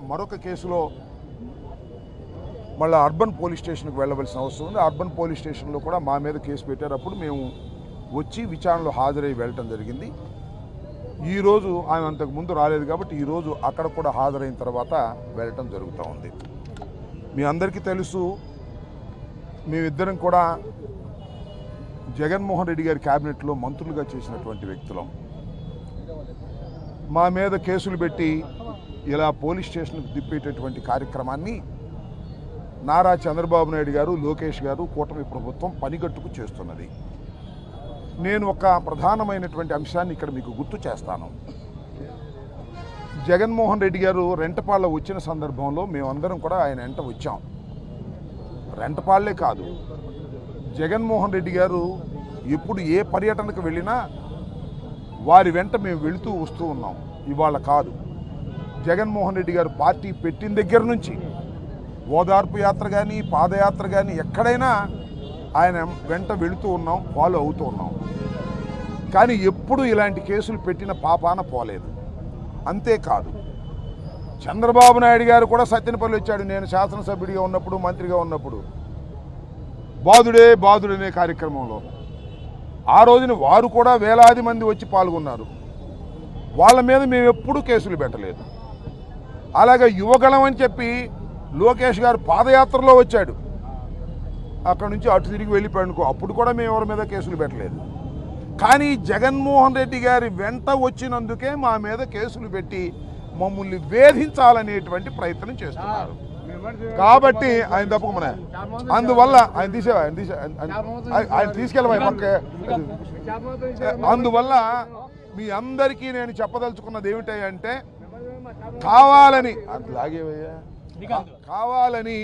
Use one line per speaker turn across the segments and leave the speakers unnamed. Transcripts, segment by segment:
మరొక కేసులో మళ్ళీ అర్బన్ పోలీస్ స్టేషన్కి వెళ్ళవలసిన అవసరం ఉంది. అర్బన్ పోలీస్ స్టేషన్లో కూడా మా మీద కేసు పెట్టేటప్పుడు మేము వచ్చి విచారణలో హాజరై వెళ్ళటం జరిగింది. ఈరోజు ఆమె అంతకుముందు రాలేదు కాబట్టి ఈరోజు అక్కడ కూడా హాజరైన తర్వాత వెళ్ళటం జరుగుతూ ఉంది. మీ అందరికీ తెలుసు, మేమిద్దరం కూడా జగన్మోహన్ రెడ్డి గారి క్యాబినెట్లో మంత్రులుగా చేసినటువంటి వ్యక్తులం. మా మీద కేసులు పెట్టి ఇలా పోలీస్ స్టేషన్కు తిప్పేటటువంటి కార్యక్రమాన్ని నారా చంద్రబాబు నాయుడు గారు, లోకేష్ గారు, కూటమి ప్రభుత్వం పనిగట్టుకు చేస్తున్నది. నేను ఒక ప్రధానమైనటువంటి అంశాన్ని ఇక్కడ మీకు గుర్తు చేస్తాను. జగన్మోహన్ రెడ్డి గారు రెంటపాళ్ళ వచ్చిన సందర్భంలో మేమందరం కూడా ఆయన వెంట వచ్చాం. రెంటపాళ్లే కాదు, జగన్మోహన్ రెడ్డి గారు ఎప్పుడు ఏ పర్యటనకు వెళ్ళినా వారి వెంట మేము వెళుతూ వస్తూ ఉన్నాం. ఇవాళ కాదు, జగన్మోహన్ రెడ్డి గారు పార్టీ పెట్టిన దగ్గర నుంచి ఓదార్పు యాత్ర కానీ పాదయాత్ర కానీ ఎక్కడైనా ఆయన వెంట వెళుతూ ఉన్నాం, ఫాలో అవుతూ ఉన్నాం. కానీ ఎప్పుడు ఇలాంటి కేసులు పెట్టిన పాపాన పోలేదు. అంతేకాదు, చంద్రబాబు నాయుడు గారు కూడా సత్యనపల్లి వచ్చాడు. నేను శాసనసభ్యుడిగా ఉన్నప్పుడు, మంత్రిగా ఉన్నప్పుడు బాదుడే బాదుడనే కార్యక్రమంలో ఆ రోజున వారు కూడా వేలాది మంది వచ్చి పాల్గొన్నారు. వాళ్ళ మీద మేము ఎప్పుడూ కేసులు పెట్టలేదు. అలాగే యువగళం అని చెప్పి లోకేష్ గారు పాదయాత్రలో వచ్చాడు, అక్కడ నుంచి అటు తిరిగి వెళ్ళిపోయాడుకో, అప్పుడు కూడా మేము ఎవరి మీద కేసులు పెట్టలేదు. కానీ జగన్మోహన్ రెడ్డి గారి వెంట వచ్చినందుకే మా మీద కేసులు పెట్టి మమ్మల్ని వేధించాలనేటువంటి ప్రయత్నం చేస్తున్నారు. కాబట్టి ఆయన తప్పకుండా అందువల్ల ఆయన ఆయన తీసుకెళ్ళమని పక్క. అందువల్ల మీ అందరికీ నేను చెప్పదలుచుకున్నది ఏమిటంటే, కావాలని కావాలని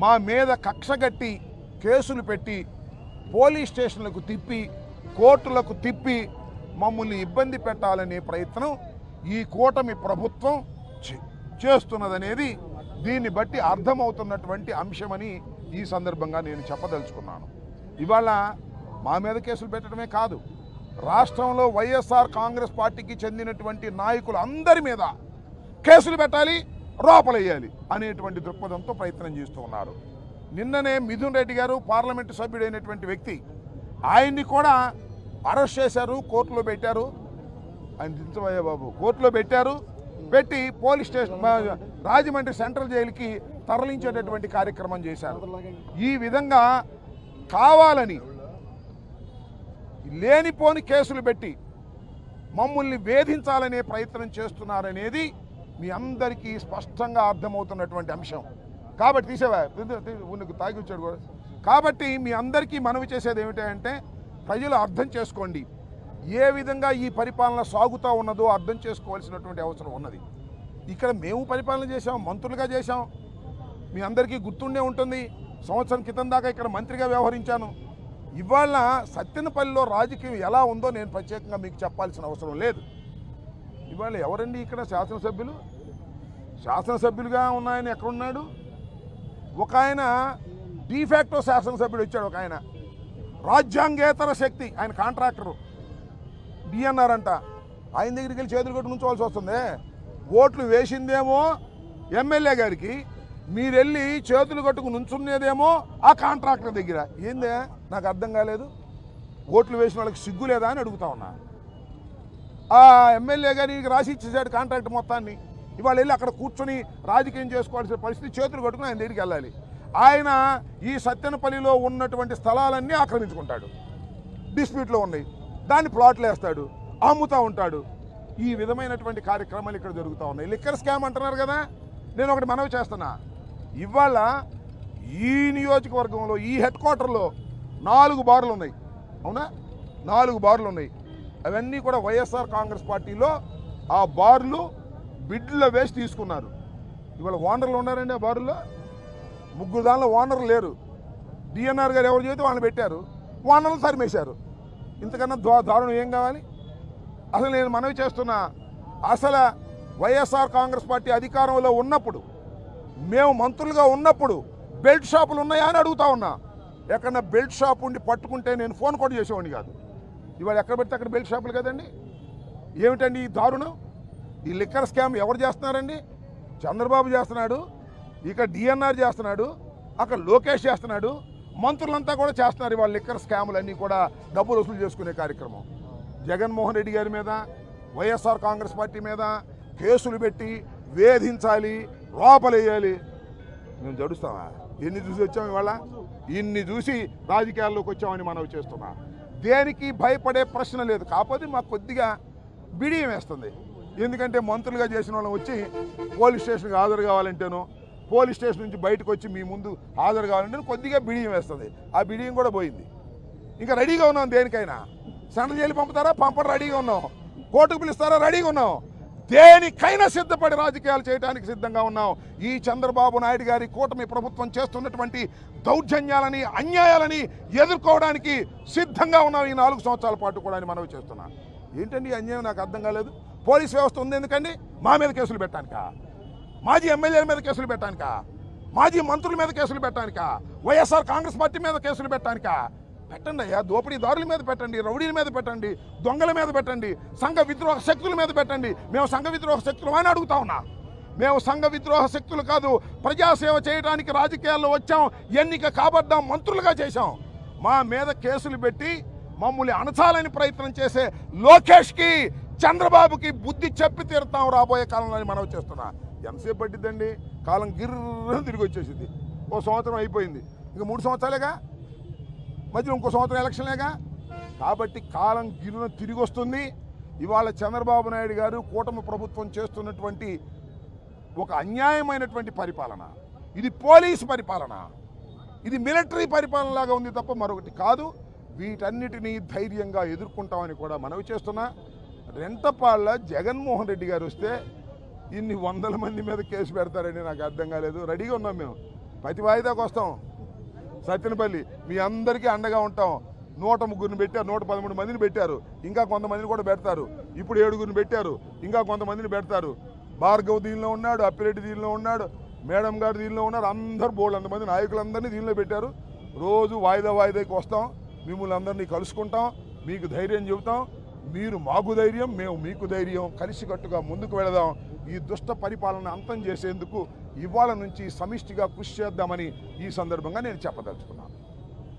మా మీద కక్షగట్టి కేసులు పెట్టి పోలీస్ స్టేషన్లకు తిప్పి కోర్టులకు తిప్పి మమ్మల్ని ఇబ్బంది పెట్టాలనే ప్రయత్నం ఈ కూటమి ప్రభుత్వం చేస్తున్నదనేది దీన్ని బట్టి అర్థమవుతున్నటువంటి అంశమని ఈ సందర్భంగా నేను చెప్పదలుచుకున్నాను. ఇవాళ మా మీద కేసులు పెట్టడమే కాదు, రాష్ట్రంలో వైఎస్ఆర్ కాంగ్రెస్ పార్టీకి చెందినటువంటి నాయకులు అందరి మీద కేసులు పెట్టాలి, లోపలేయాలి అనేటువంటి దృక్పథంతో ప్రయత్నం చేస్తూ ఉన్నారు. నిన్ననే మిథున్ రెడ్డి గారు పార్లమెంటు సభ్యుడైనటువంటి వ్యక్తి, ఆయన్ని కూడా అరెస్ట్ చేశారు, కోర్టులో పెట్టారు. ఆయన దించబోయే బాబు కోర్టులో పెట్టి పోలీస్ స్టేషన్ రాజమండ్రి సెంట్రల్ జైలుకి తరలించేటటువంటి కార్యక్రమం చేశారు. ఈ విధంగా కావాలని లేనిపోని కేసులు పెట్టి మమ్మల్ని వేధించాలనే ప్రయత్నం చేస్తున్నారనేది మీ అందరికీ స్పష్టంగా అర్థమవుతున్నటువంటి అంశం. కాబట్టి తీసేవా తాగి వచ్చాడు కూడా. కాబట్టి మీ అందరికీ మనవి చేసేది ఏమిటంటే, ప్రజలు అర్థం చేసుకోండి, ఏ విధంగా ఈ పరిపాలన సాగుతూ ఉన్నదో అర్థం చేసుకోవాల్సినటువంటి అవసరం ఉన్నది. ఇక్కడ మేము పరిపాలన చేశాం, మంత్రులుగా చేశాం. మీ అందరికీ గుర్తుండే ఉంటుంది, సంవత్సరం క్రితం దాకా ఇక్కడ మంత్రిగా వ్యవహరించాను. ఇవాళ సత్తెనపల్లిలో రాజకీయం ఎలా ఉందో నేను ప్రత్యేకంగా మీకు చెప్పాల్సిన అవసరం లేదు. ఇవాళ ఎవరండి ఇక్కడ శాసనసభ్యులు? శాసనసభ్యులుగా ఉన్నాయని ఎక్కడున్నాడు? ఒక ఆయన డిఫాక్టో శాసనసభ్యుడు వచ్చాడు, ఒక ఆయన రాజ్యాంగేతర శక్తి, ఆయన కాంట్రాక్టరు డిఎన్ఆర్ అంట. ఆయన దగ్గరికి వెళ్ళి చేతులు కొట్టి నుంచోవాల్సి వస్తుంది. ఓట్లు వేసిందేమో ఎమ్మెల్యే గారికి, మీరు వెళ్ళి చేతులు కట్టుకు నుంచున్నదేమో ఆ కాంట్రాక్టర్ దగ్గర. ఏందే నాకు అర్థం కాలేదు. ఓట్లు వేసిన వాళ్ళకి సిగ్గు లేదా అని అడుగుతా ఉన్నా. ఆ ఎమ్మెల్యే గారికి రాసి ఇచ్చేసాడు కాంట్రాక్ట్ మొత్తాన్ని. ఇవాళ వెళ్ళి అక్కడ కూర్చొని రాజకీయం చేసుకోవాల్సిన పరిస్థితి, చేతులు కట్టుకుని ఆయన దగ్గరికి వెళ్ళాలి. ఆయన ఈ సత్తెనపల్లిలో ఉన్నటువంటి స్థలాలన్నీ ఆక్రమించుకుంటాడు, డిస్ప్యూట్లో ఉన్నాయి, దాన్ని ప్లాట్లు వేస్తాడు, అమ్ముతూ ఉంటాడు. ఈ విధమైనటువంటి కార్యక్రమాలు ఇక్కడ జరుగుతూ ఉన్నాయి. లిక్కర్ స్కామ్ అంటున్నారు కదా. నేను ఒకటి మనవి చేస్తున్నా, ఇవాళ ఈ నియోజకవర్గంలో ఈ హెడ్ క్వార్టర్లో 4 బార్లు ఉన్నాయి, అవునా? 4 బార్లు ఉన్నాయి. అవన్నీ కూడా వైఎస్ఆర్ కాంగ్రెస్ పార్టీలో ఆ బార్లు బిడ్ల వేసి తీసుకున్నారు. ఇవాళ ఓనర్లు ఉన్నారండి ఆ బారుల్లో. 3 దానిలో ఓనర్లు లేరు. డిఎన్ఆర్ గారు ఎవరు చేస్తే వాళ్ళని పెట్టారు, ఓనర్లు తరిమేశారు. ఇంతకన్నా దారుణం ఏం కావాలి? అసలు నేను మనవి చేస్తున్నా, అసలు వైఎస్ఆర్ కాంగ్రెస్ పార్టీ అధికారంలో ఉన్నప్పుడు, మేము మంత్రులుగా ఉన్నప్పుడు బెల్ట్ షాపులు ఉన్నాయా అని అడుగుతా ఉన్నా. ఎక్కడన్నా బెల్ట్ షాప్ ఉండి పట్టుకుంటే నేను ఫోన్ కూడా చేసేవాడిని కాదు. ఇవాళ ఎక్కడ పెడితే అక్కడ బెల్ట్ షాపులు కదండి. ఏమిటండి ఈ దారుణం? ఈ లిక్కర్ స్కామ్ ఎవరు చేస్తున్నారండి? చంద్రబాబు చేస్తున్నాడు, ఇక డిఎన్ఆర్ చేస్తున్నాడు, అక్కడ లోకేష్ చేస్తున్నాడు, మంత్రులంతా కూడా చేస్తున్నారు. వాళ్ళ లిక్కర్ స్కాములన్నీ కూడా డబ్బులు వసూలు చేసుకునే కార్యక్రమం. జగన్మోహన్ రెడ్డి గారి మీద, వైఎస్ఆర్ కాంగ్రెస్ పార్టీ మీద కేసులు పెట్టి వేధించాలి, లోపలేయాలి. మేము జడుస్తామా? ఎన్ని చూసి వచ్చాము ఇవాళ? ఇన్ని చూసి రాజకీయాల్లోకి వచ్చామని మనం చేస్తున్నా. దేనికి భయపడే ప్రశ్న లేదు. కాకపోతే మాకు కొద్దిగా బిడియం వేస్తుంది. ఎందుకంటే మంత్రులుగా చేసిన వాళ్ళం వచ్చి పోలీస్ స్టేషన్కి హాజరు కావాలంటేనో, పోలీస్ స్టేషన్ నుంచి బయటకు వచ్చి మీ ముందు హాజరు కావాలంటే కొద్దిగా బిడియం వేస్తుంది. ఆ బిడియం కూడా పోయింది. ఇంకా రెడీగా ఉన్నాం దేనికైనా. సెంట్రల్ జైలు పంపుతారా? పంపడం రెడీగా ఉన్నాం. కోర్టుకు పిలుస్తారా? రెడీగా ఉన్నాం. దేనికైనా సిద్ధపడి రాజకీయాలు చేయడానికి సిద్ధంగా ఉన్నాం. ఈ చంద్రబాబు నాయుడు గారి కూటమి ప్రభుత్వం చేస్తున్నటువంటి దౌర్జన్యాలని, అన్యాయాలని ఎదుర్కోవడానికి సిద్ధంగా ఉన్నాం ఈ 4 సంవత్సరాల పాటు కూడా అని మనవి చేస్తున్నాం. ఏంటండి అన్యాయం? నాకు అర్థం కాలేదు. పోలీస్ వ్యవస్థ ఉంది ఎందుకండి? మా మీద కేసులు పెట్టడానికా? మాజీ ఎమ్మెల్యేల మీద కేసులు పెట్టడానికా? మాజీ మంత్రుల మీద కేసులు పెట్టడానికా? వైఎస్ఆర్ కాంగ్రెస్ పార్టీ మీద కేసులు పెట్టడానికా? పెట్టండి అయ్యా. దోపిడీదారుల మీద పెట్టండి, రౌడీల మీద పెట్టండి, దొంగల మీద పెట్టండి, సంఘ విద్రోహ శక్తుల మీద పెట్టండి. మేము సంఘ విద్రోహ శక్తులు అని అడుగుతా ఉన్నా. మేము సంఘ విద్రోహ శక్తులు కాదు, ప్రజాసేవ చేయడానికి రాజకీయాల్లో వచ్చాం, ఎన్నిక కాబడ్డాం, మంత్రులుగా చేశాం. మా మీద కేసులు పెట్టి మమ్మల్ని అణచాలని ప్రయత్నం చేసే లోకేష్కి, చంద్రబాబుకి బుద్ధి చెప్పి తీరుతాం రాబోయే కాలంలో మనం చేస్తున్నా. ఎంతసేపు పట్టిద్దండి? కాలం గిర్రని తిరిగి వచ్చేసింది. 1 సంవత్సరం అయిపోయింది, ఇంక 3 సంవత్సరాలేగా, మధ్యలో ఇంకో సంవత్సరం ఎలక్షన్లేగా. కాబట్టి కాలం గిర్రన తిరిగి వస్తుంది. ఇవాళ చంద్రబాబు నాయుడు గారు కూటమి ప్రభుత్వం చేస్తున్నటువంటి ఒక అన్యాయమైనటువంటి పరిపాలన, ఇది పోలీసు పరిపాలన, ఇది మిలిటరీ పరిపాలన లాగా ఉంది తప్ప మరొకటి కాదు. వీటన్నిటినీ ధైర్యంగా ఎదుర్కొంటామని కూడా మనవి చేస్తున్నా. రెంటపాళ్ళ జగన్మోహన్ రెడ్డి గారు వస్తే ఇన్ని 100 మంది మీద కేసు పెడతారని నాకు అర్థం కాలేదు. రెడీగా ఉన్నాం మేము. ప్రతి వాయిదాకు వస్తాం. సత్యనపల్లి మీ అందరికీ అండగా ఉంటాం. 103 పెట్టారు, 113 మందిని పెట్టారు, ఇంకా కొంతమందిని కూడా పెడతారు. ఇప్పుడు 7 పెట్టారు, ఇంకా కొంతమందిని పెడతారు. భార్గవ్ దీనిలో ఉన్నాడు, అప్పిరెడ్డి దీనిలో ఉన్నాడు, మేడం గారు దీనిలో ఉన్నారు. అందరూ బోల్డ్ అంతమంది నాయకులందరినీ దీనిలో పెట్టారు. రోజు వాయిదాకి వస్తాం, మిమ్మల్ని అందరినీ కలుసుకుంటాం, మీకు ధైర్యం చెబుతాం. మీరు మాకు ధైర్యం, మేము మీకు ధైర్యం. కలిసికట్టుగా ముందుకు వెళదాం. ఈ దుష్ట పరిపాలన అంతం చేసేందుకు ఇవాళ నుంచి సమిష్టిగా కృషి చేద్దామని ఈ సందర్భంగా నేను చెప్పదలుచుకున్నాను.